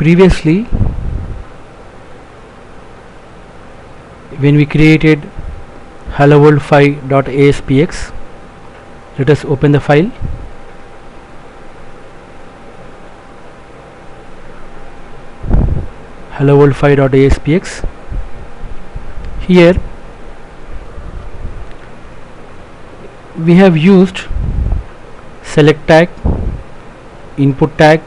Previously, when we created hello world 5.aspx, let us open the file. Hello world 5.aspx. Here we have used select tag, input tag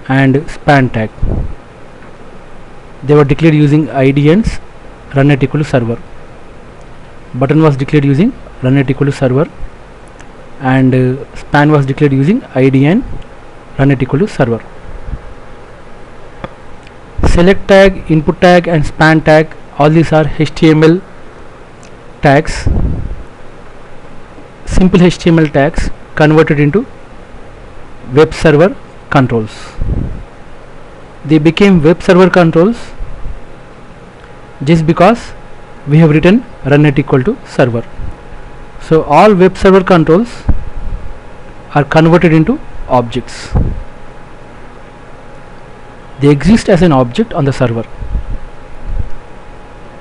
and span tag. They were declared using id and run at equal to server. Button was declared using run at equal to server, and span was declared using id and run at equal to server. Select tag, input tag and span tag, all these are HTML tags, simple HTML tags converted into web server controls. They became web server controls just because we have written run at equal to server. So all web server controls are converted into objects. They exist as an object on the server,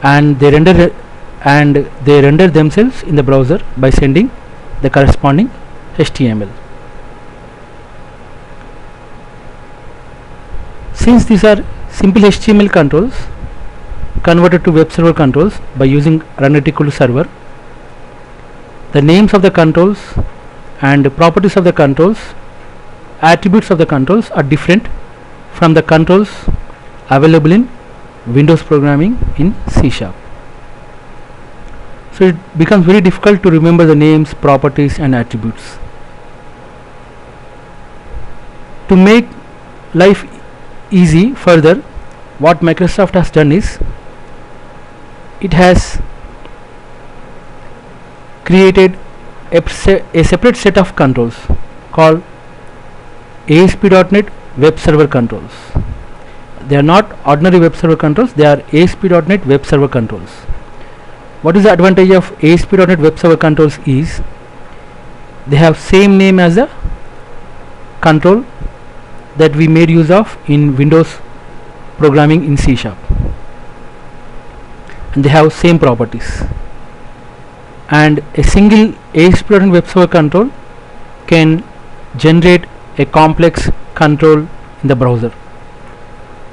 and they render themselves in the browser by sending the corresponding HTML. Since these are simple HTML controls converted to web server controls by using run at equal to server, the names of the controls and properties of the controls, attributes of the controls are different from the controls available in Windows programming in C#. So it becomes very difficult to remember the names, properties and attributes. To make life easy further, what Microsoft has done is it has created a separate set of controls called ASP.NET Web Server Controls. They are not ordinary web server controls, they are ASP.NET Web Server Controls. What is the advantage of ASP.NET Web Server Controls is they have same name as the control that we made use of in Windows programming in C#, and they have same properties. And a single ASP.NET Web Server control can generate a complex control in the browser,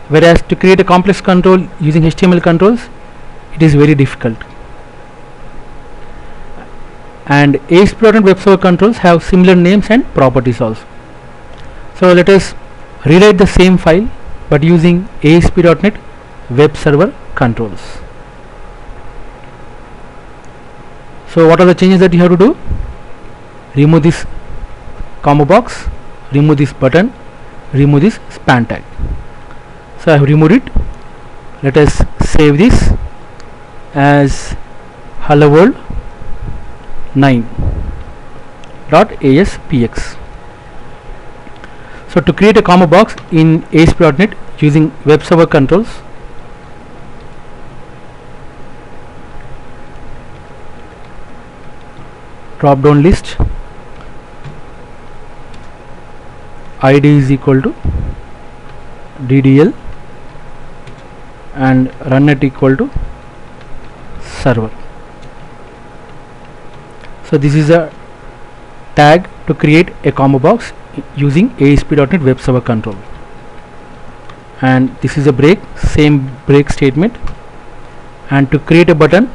whereas to create a complex control using HTML controls, it is very difficult. And ASP.NET Web Server controls have similar names and properties also. So let us rewrite the same file but using ASP.NET Web Server Controls. So what are the changes that you have to do? Remove this combo box, remove this button, remove this span tag. So I have removed it. Let us save this as hello world 9.aspx. So to create a combo box in ASP.NET using web server controls, drop down list, id is equal to ddl and run at equal to server. So this is a tag to create a combo box using ASP.NET Web Server Control, and this is a break, same break statement. And to create a button,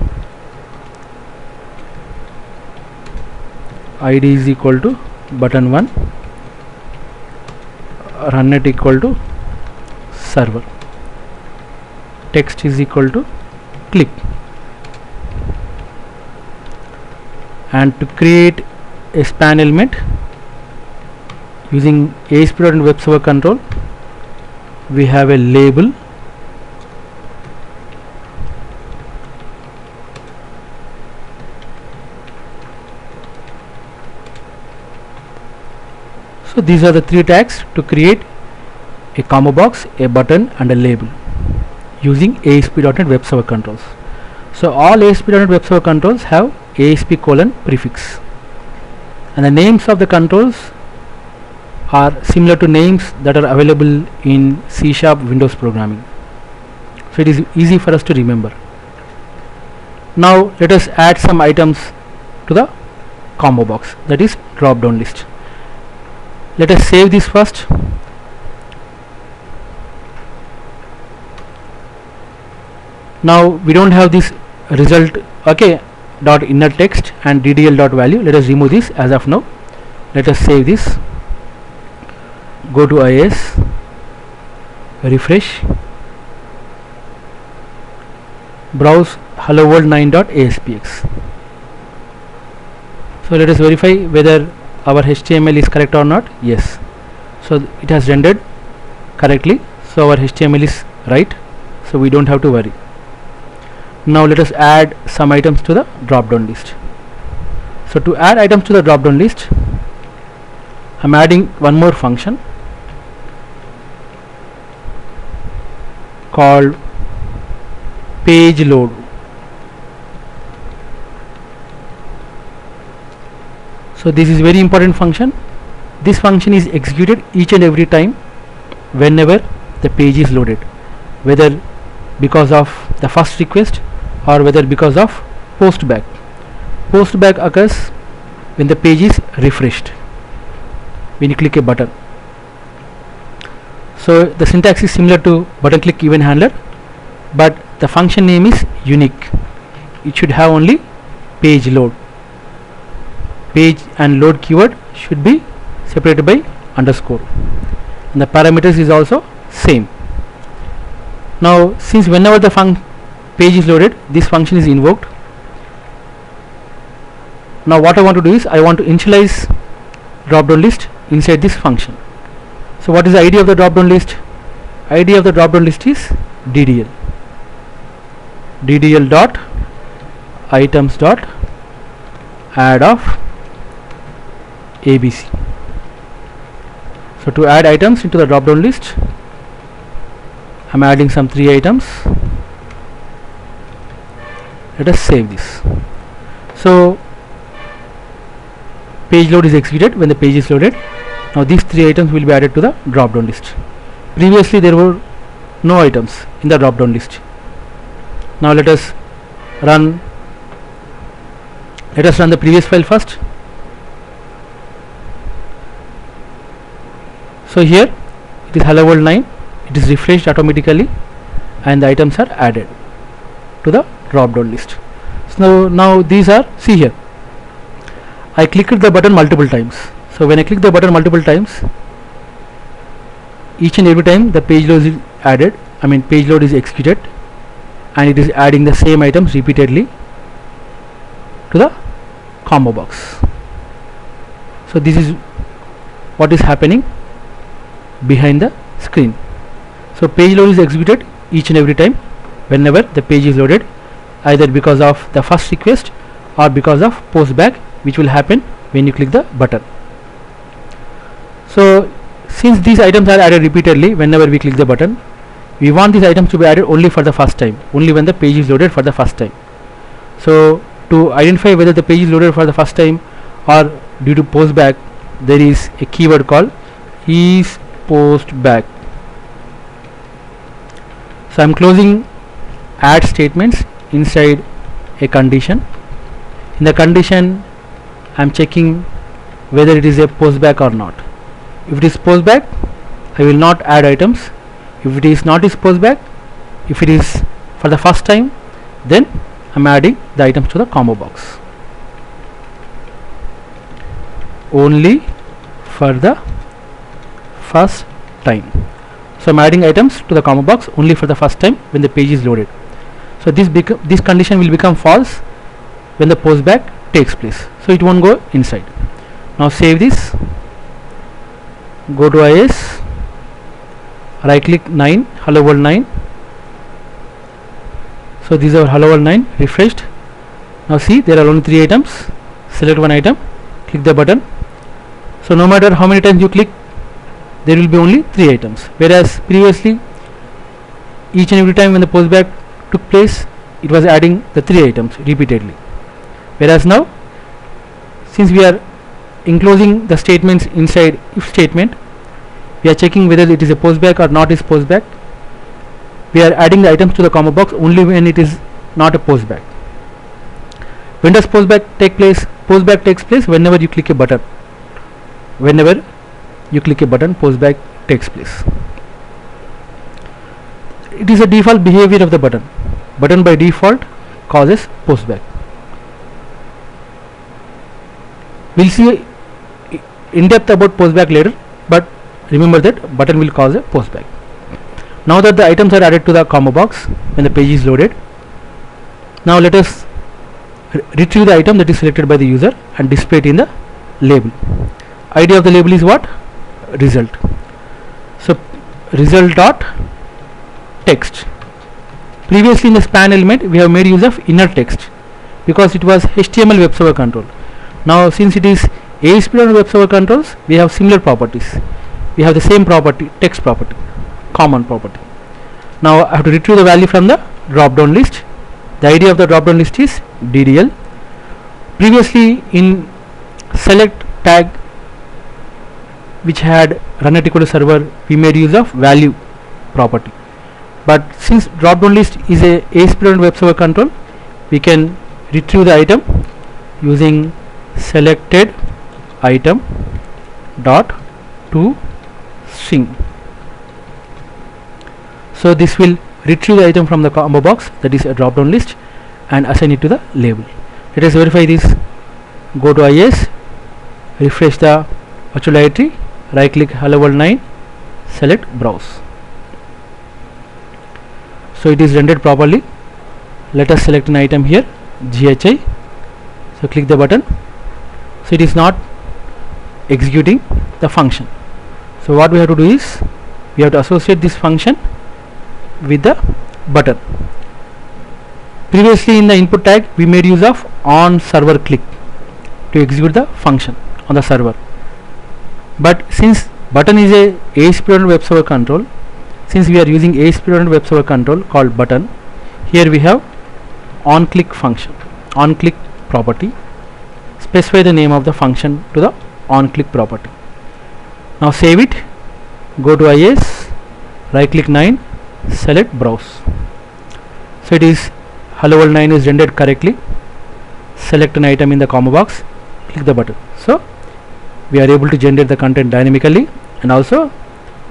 id is equal to button1, run at equal to server, text is equal to click. And to create a span element using ASP.NET Web Server Control, we have a label, so these are the three tags to create a combo box, a button and a label using ASP.NET Web Server Controls. So all ASP.NET Web Server Controls have ASP : prefix, and the names of the controls are similar to names that are available in C# Windows programming. So it is easy for us to remember. Now let us add some items to the combo box, that is drop down list. Let us save this first. Now we don't have this result, okay, dot inner text and ddl dot value. Let us remove this as of now. Let us save this. Go to IIS, refresh, browse hello world 9.aspx. So let us verify whether our HTML is correct or not. Yes, so it has rendered correctly, so our HTML is right, so we don't have to worry. Now let us add some items to the drop down list. So to add items to the drop down list, I'm adding one more function called page load. So this is very important function. This function is executed each and every time whenever the page is loaded, whether because of the first request or whether because of post back. Post back occurs when the page is refreshed, when you click a button. So the syntax is similar to button click event handler, but the function name is unique. It should have only page load. Page and load keyword should be separated by underscore, and the parameters is also same. Now since whenever the page is loaded, this function is invoked. Now what I want to do is I want to initialize drop down list inside this function. So what is the ID of the drop down list? ID of the drop down list is ddl dot items dot add of abc. So to add items into the drop down list, I'm adding some 3 items. Let us save this. So page load is executed when the page is loaded. Now these 3 items will be added to the drop down list. Previously there were no items in the drop down list. Now let us run the previous file first. So here it is hello world 9. It is refreshed automatically and the items are added to the drop down list. So now these are, see here, I clicked the button multiple times. So when I click the button multiple times, each and every time the page load is added, page load is executed, and it is adding the same items repeatedly to the combo box. So this is what is happening behind the screen. So page load is executed each and every time whenever the page is loaded, either because of the first request or because of post back, which will happen when you click the button. So since these items are added repeatedly whenever we click the button, we want these items to be added only for the first time, only when the page is loaded for the first time. So to identify whether the page is loaded for the first time or due to post back, there is a keyword called is post back. So I'm closing add statements inside a condition. In the condition, I'm checking whether it is a post back or not. If it is post back, I will not add items. If it is not is post back, if it is for the first time, then I'm adding the items to the combo box. Only for the first time. So I'm adding items to the combo box only for the first time when the page is loaded. So this condition will become false when the post back takes place. So it won't go inside. Now save this. Go to IIS. Right click 9, hello world 9. So these are hello world 9 refreshed. Now see, there are only 3 items. Select one item, click the button. So no matter how many times you click, there will be only 3 items, whereas previously each and every time when the post back took place, it was adding the 3 items repeatedly. Whereas now, since we are enclosing the statements inside if statement, we are checking whether it is a postback or not is postback. We are adding the items to the combo box only when it is not a postback. When does postback take place? Postback takes place whenever you click a button. Whenever you click a button, postback takes place. It is a default behavior of the button. Button by default causes postback. We'll see in depth about postback later, but remember that button will cause a postback. Now that the items are added to the combo box when the page is loaded, now let us retrieve the item that is selected by the user and display it in the label. ID of the label is what? Result. So result dot text. Previously in the span element we have made use of inner text because it was HTML web server control. Now since it is ASP.NET web server controls, we have similar properties. We have the same property, text property, common property. Now I have to retrieve the value from the drop down list. The ID of the drop down list is DDL. Previously in select tag, which had run at equal to server, we made use of value property. But since drop down list is a ASP.NET web server control, we can retrieve the item using selected item dot to string. So this will retrieve the item from the combo box, that is a drop down list, and assign it to the label. Let us verify this. Go to IS, refresh the virtual directory, right click hello world 9, select browse. So it is rendered properly. Let us select an item here, GHI. So click the button. So it is not executing the function. So what we have to do is we have to associate this function with the button. Previously in the input tag we made use of on server click to execute the function on the server. But since button is a ASP.NET web server control, since we are using ASP.NET web server control called button, here we have on click function, on click property. Specify the name of the function to the on click property. Now save it, go to IS, right click 9, select browse. So it is hello world 9 is rendered correctly. Select an item in the combo box, click the button. So we are able to generate the content dynamically, and also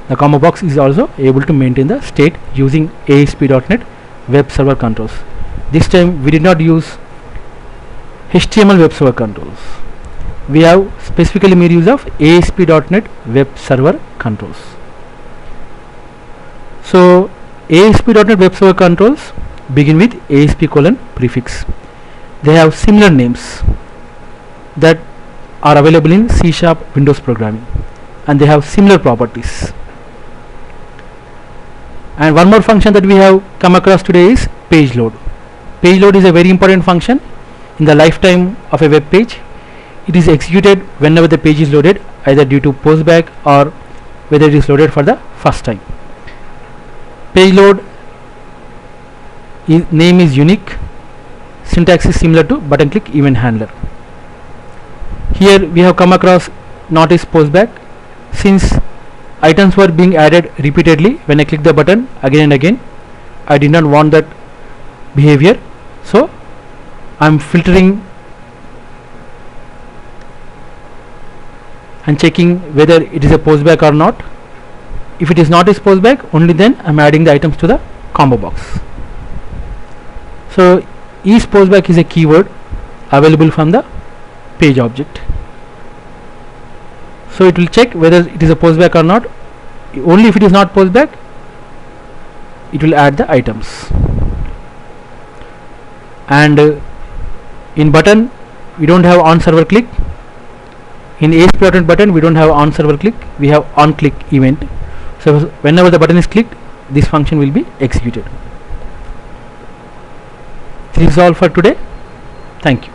the combo box is also able to maintain the state using ASP.NET web server controls. This time we did not use HTML web server controls. We have specifically made use of ASP.NET web server controls. So ASP.NET web server controls begin with ASP colon prefix. They have similar names that are available in C# Windows programming, and they have similar properties. And one more function that we have come across today is page load. Page load is a very important function in the lifetime of a web page. It is executed whenever the page is loaded, either due to postback or whether it is loaded for the first time. Page load name is unique. Syntax is similar to button click event handler. Here we have come across not is postback, since items were being added repeatedly when I click the button again and again. I did not want that behavior, so I am filtering and checking whether it is a postback or not. If it is not a postback, only then I am adding the items to the combo box. So is postback is a keyword available from the page object. So it will check whether it is a postback or not. Only if it is not postback, it will add the items. And in button we don't have on server click. In ASP.NET button we don't have on server click, we have on click event. So whenever the button is clicked, this function will be executed. This is all for today. Thank you.